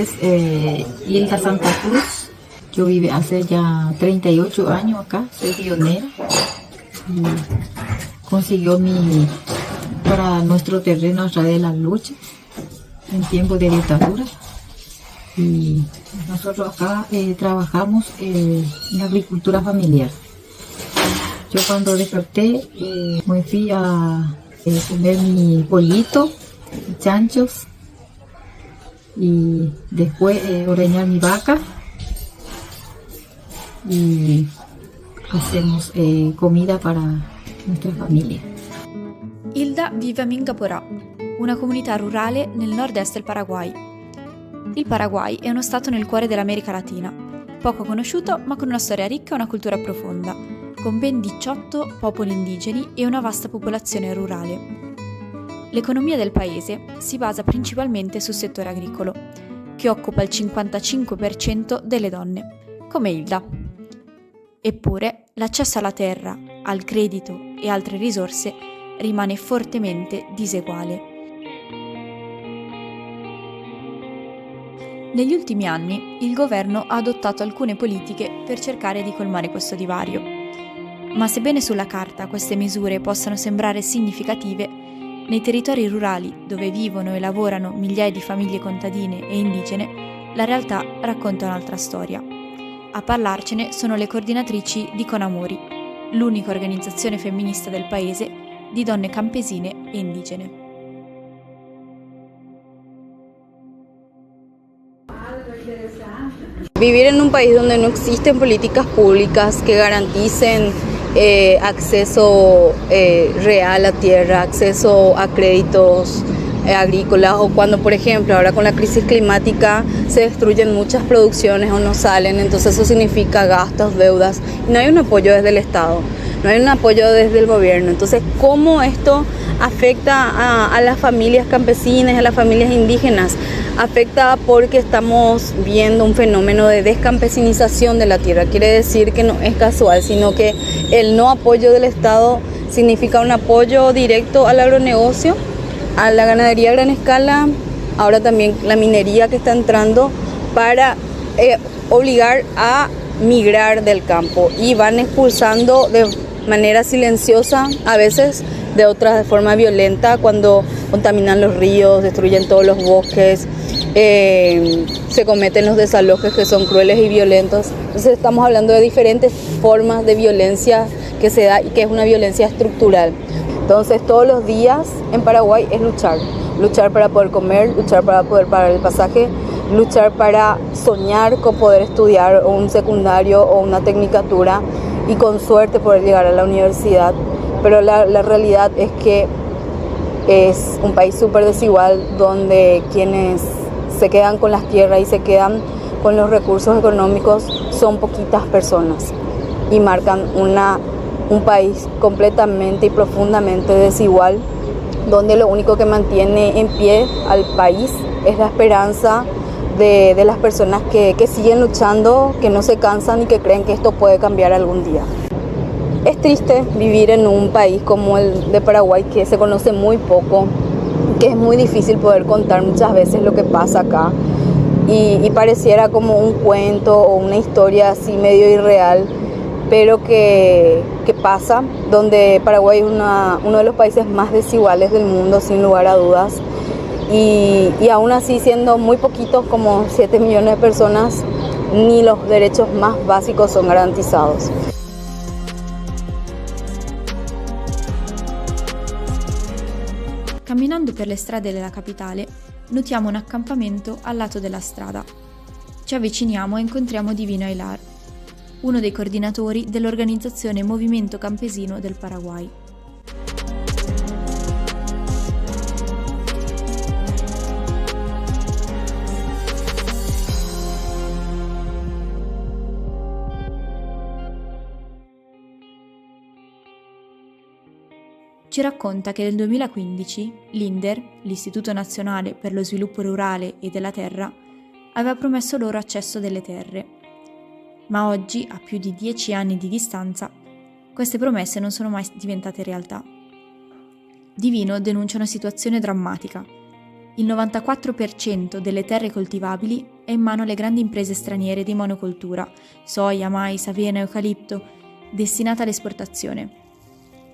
es Hilda Santa Cruz. Yo vivo hace ya 38 años acá, soy pionera. Y consiguió para nuestro terreno a través de la lucha en tiempos de dictadura. Y nosotros acá trabajamos en agricultura familiar. Yo cuando desperté me fui a comer mi pollito, chanchos, y después ordeñar mi vaca y hacemos comida para nuestra familia. Hilda vive a Mingaporà, una comunità rurale nel nord-est del Paraguay. Il Paraguay è uno stato nel cuore dell'America Latina, poco conosciuto ma con una storia ricca e una cultura profonda, con ben 18 popoli indigeni e una vasta popolazione rurale. L'economia del paese si basa principalmente sul settore agricolo, che occupa il 55% delle donne, come Hilda. Eppure, l'accesso alla terra, al credito e altre risorse rimane fortemente diseguale. Negli ultimi anni, il governo ha adottato alcune politiche per cercare di colmare questo divario. Ma sebbene sulla carta queste misure possano sembrare significative, nei territori rurali, dove vivono e lavorano migliaia di famiglie contadine e indigene, la realtà racconta un'altra storia. A parlarcene sono le coordinatrici di Conamori, l'unica organizzazione femminista del paese di donne campesine e indigene. Vivir en un país donde no existen políticas públicas que garanticen acceso real a tierra, acceso a créditos agrícolas, o cuando, por ejemplo, ahora con la crisis climática se destruyen muchas producciones o no salen, entonces eso significa gastos, deudas, y no hay un apoyo desde el Estado, no hay un apoyo desde el gobierno. Entonces, ¿cómo esto afecta a las familias campesinas, a las familias indígenas? Afecta porque estamos viendo un fenómeno de descampesinización de la tierra. Quiere decir que no es casual, sino que el no apoyo del Estado significa un apoyo directo al agronegocio, a la ganadería a gran escala, ahora también la minería que está entrando, para obligar a migrar del campo, y van expulsando de manera silenciosa, a veces de otras de forma violenta, cuando contaminan los ríos, destruyen todos los bosques, se cometen los desalojes que son crueles y violentos. Entonces estamos hablando de diferentes formas de violencia que se da y que es una violencia estructural. Entonces todos los días en Paraguay es luchar para poder comer, luchar para poder pagar el pasaje, luchar para soñar con poder estudiar un secundario o una tecnicatura y con suerte poder llegar a la universidad. Pero la realidad es que es un país súper desigual, donde quienes se quedan con las tierras y se quedan con los recursos económicos son poquitas personas, y marcan un país completamente y profundamente desigual, donde lo único que mantiene en pie al país es la esperanza de las personas que siguen luchando, que no se cansan y que creen que esto puede cambiar algún día. Es triste vivir en un país como el de Paraguay, que se conoce muy poco, que es muy difícil poder contar muchas veces lo que pasa acá, y pareciera como un cuento o una historia así medio irreal, pero que pasa, donde Paraguay es uno de los países más desiguales del mundo, sin lugar a dudas, y aún así, siendo muy poquitos, como 7 millones de personas, ni los derechos más básicos son garantizados. Camminando per le strade della capitale, notiamo un accampamento al lato della strada. Ci avviciniamo e incontriamo Divino Aylar, uno dei coordinatori dell'organizzazione Movimento Campesino del Paraguay. Ci racconta che nel 2015 l'INDER, l'Istituto Nazionale per lo Sviluppo Rurale e della Terra, aveva promesso loro accesso delle terre. Ma oggi, a più di 10 anni di distanza, queste promesse non sono mai diventate realtà. Divino denuncia una situazione drammatica. Il 94% delle terre coltivabili è in mano alle grandi imprese straniere di monocoltura, soia, mais, avena, eucalipto, destinate all'esportazione.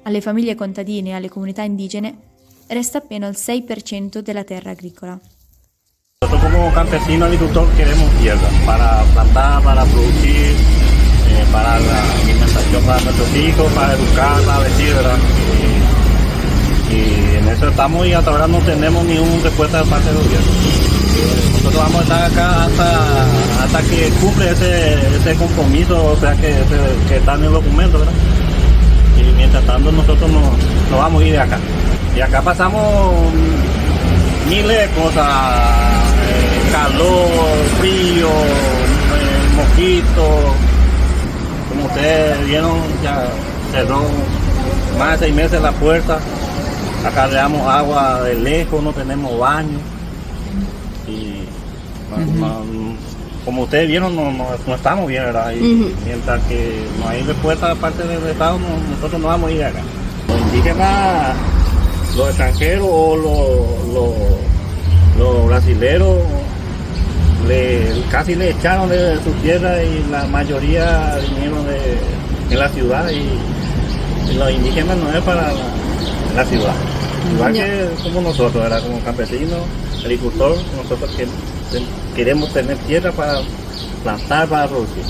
Alle famiglie contadine e alle comunità indigene resta appena il 6% della terra agricola. Nosotros como campesinos agricultores queremos tierra para plantar, para producir, para la alimentación para nuestros hijos, para educar, para vestir, ¿verdad? Y en eso estamos y hasta ahora no tenemos ninguna respuesta de parte del gobierno. Nosotros vamos a estar acá hasta que cumple ese compromiso, o sea, que está en el documento, ¿verdad? Y mientras tanto nosotros no vamos a ir de acá. Y acá pasamos miles de cosas, calor, frío, mosquitos. Como ustedes vieron, ya cerró más de 6 meses la puerta. Acá le damos agua de lejos, no tenemos baño. Y como ustedes vieron, no estamos bien, ¿verdad? Y mientras que no hay respuesta de parte del Estado, nosotros no vamos a ir de acá. Los indígenas, los extranjeros o los brasileros casi le echaron de su tierra y la mayoría vinieron de la ciudad y los indígenas no es para la ciudad. Igual que como nosotros, ¿verdad? Como campesinos, agricultores, nosotros queremos tener tierra para plantar, para producir.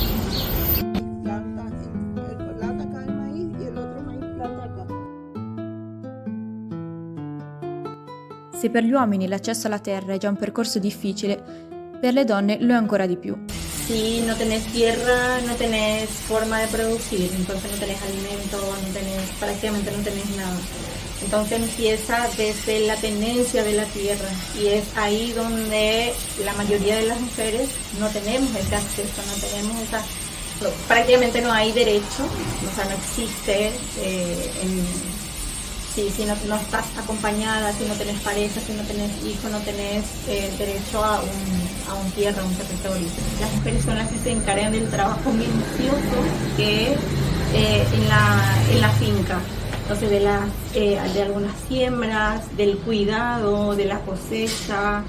Se per gli uomini l'accesso alla terra è già un percorso difficile, per le donne lo è ancora di più. Si no tenés tierra, no tenés forma de producir, entonces no tenés alimento, prácticamente no tenés nada. Entonces empieza desde la tenencia de la tierra y es ahí donde la mayoría de las mujeres no tenemos ese acceso, prácticamente no hay derecho, o sea, no existe, si no estás acompañada, si no tenés pareja, si no tenés hijos, no tenés derecho a un tierra, a un territorio. Las mujeres son las que se encargan del trabajo minucioso que en la finca. Entonces de algunas siembras, del cuidado, de la cosecha,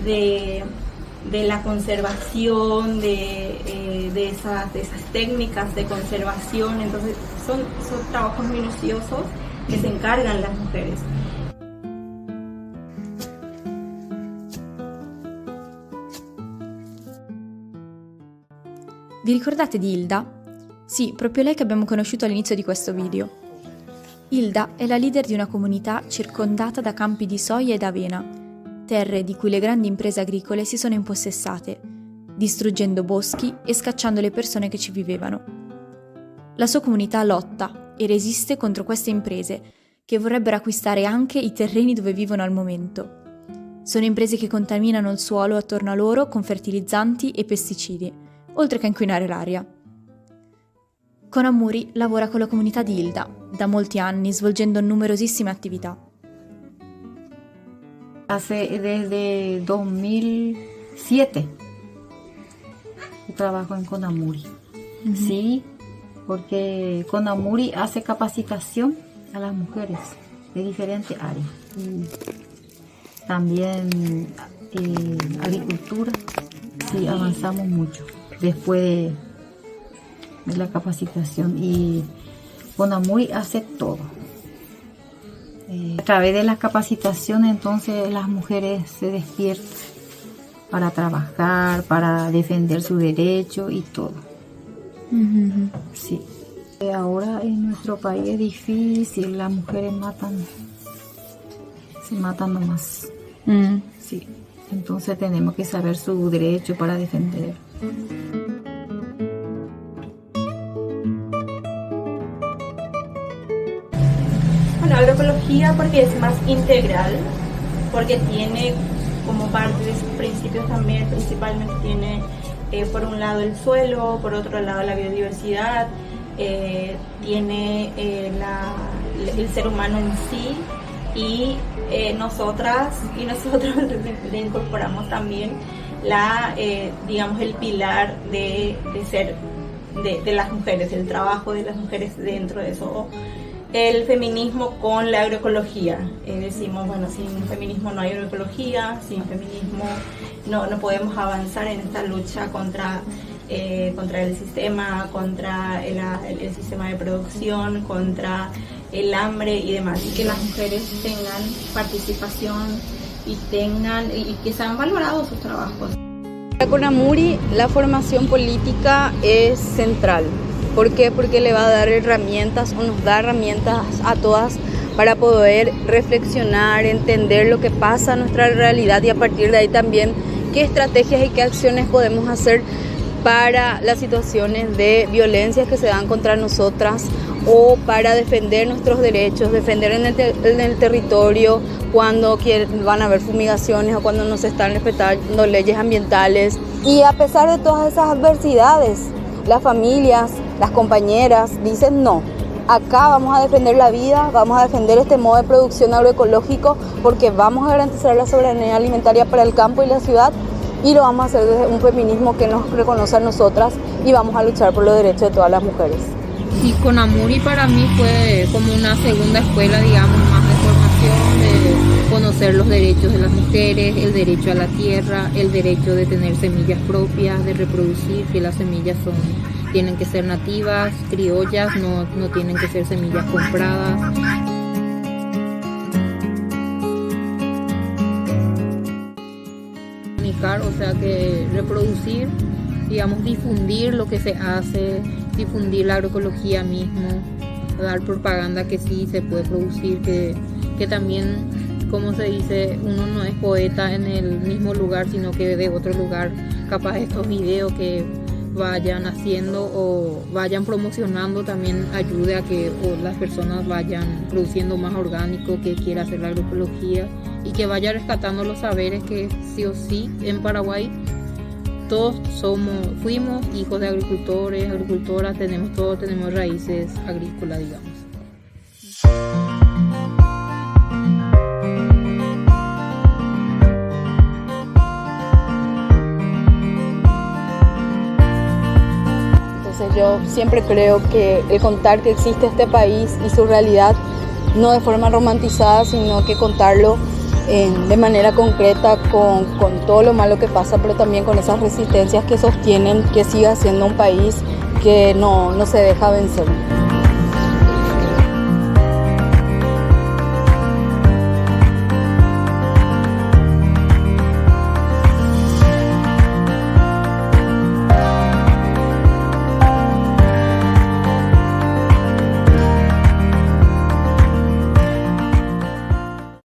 de la conservación, de esas técnicas de conservación. Entonces son trabajos minuciosos que se encargan las mujeres. Vi ricordate di Hilda? Sì, proprio lei che abbiamo conosciuto all'inizio di questo video. Hilda è la leader di una comunità circondata da campi di soia ed avena, terre di cui le grandi imprese agricole si sono impossessate, distruggendo boschi e scacciando le persone che ci vivevano. La sua comunità lotta e resiste contro queste imprese che vorrebbero acquistare anche i terreni dove vivono al momento. Sono imprese che contaminano il suolo attorno a loro con fertilizzanti e pesticidi, oltre che a inquinare l'aria. Conamuri lavora con la comunità di Hilda da molti anni, svolgendo numerosissime attività. Desde 2007 trabajo en Conamuri. Sí, porque Conamuri hace capacitación a las mujeres de diferentes áreas. También agricultura, sí, avanzamos mucho después de la capacitación, y Conamuri hace todo. A través de las capacitaciones, entonces las mujeres se despiertan para trabajar, para defender su derecho y todo. Sí. Ahora en nuestro país es difícil, las mujeres se matan nomás. Sí. Entonces tenemos que saber su derecho para defender. Bueno, agroecología porque es más integral, porque tiene como parte de sus principios también, principalmente tiene por un lado el suelo, por otro lado la biodiversidad, tiene el ser humano en sí, y nosotros le incorporamos también digamos el pilar de ser de las mujeres, el trabajo de las mujeres dentro de eso. el feminismo con la agroecología. Decimos, bueno, sin feminismo no hay agroecología, sin feminismo no podemos avanzar en esta lucha contra el sistema, contra el sistema de producción, contra el hambre y demás, y que las mujeres tengan participación y que sean valorados sus trabajos. Para CONAMURI la formación política es central. ¿Por qué? Porque le va a dar herramientas o nos da herramientas a todas para poder reflexionar, entender lo que pasa en nuestra realidad y a partir de ahí también qué estrategias y qué acciones podemos hacer para las situaciones de violencia que se dan contra nosotras o para defender nuestros derechos, defender en el territorio cuando van a haber fumigaciones o cuando no se están respetando leyes ambientales. Y a pesar de todas esas adversidades, las familias, las compañeras dicen no, acá vamos a defender la vida, vamos a defender este modo de producción agroecológico porque vamos a garantizar la soberanía alimentaria para el campo y la ciudad y lo vamos a hacer desde un feminismo que nos reconoce a nosotras y vamos a luchar por los derechos de todas las mujeres. Sí, CONAMURI para mí fue como una segunda escuela, digamos, más de formación, de conocer los derechos de las mujeres, el derecho a la tierra, el derecho de tener semillas propias, de reproducir, que las semillas tienen que ser nativas, criollas, no tienen que ser semillas compradas. O sea que reproducir, digamos, difundir lo que se hace, difundir la agroecología mismo, dar propaganda que sí se puede producir, que también, como se dice, uno no es poeta en el mismo lugar, sino que de otro lugar, capaz estos videos que vayan haciendo o vayan promocionando también ayude a que las personas vayan produciendo más orgánico, que quiera hacer la agroecología y que vaya rescatando los saberes que sí o sí en Paraguay todos fuimos hijos de agricultores, agricultoras, tenemos raíces agrícolas, digamos. Yo siempre creo que el contar que existe este país y su realidad, no de forma romantizada, sino que contarlo de manera concreta con todo lo malo que pasa, pero también con esas resistencias que sostienen que siga siendo un país que no se deja vencer.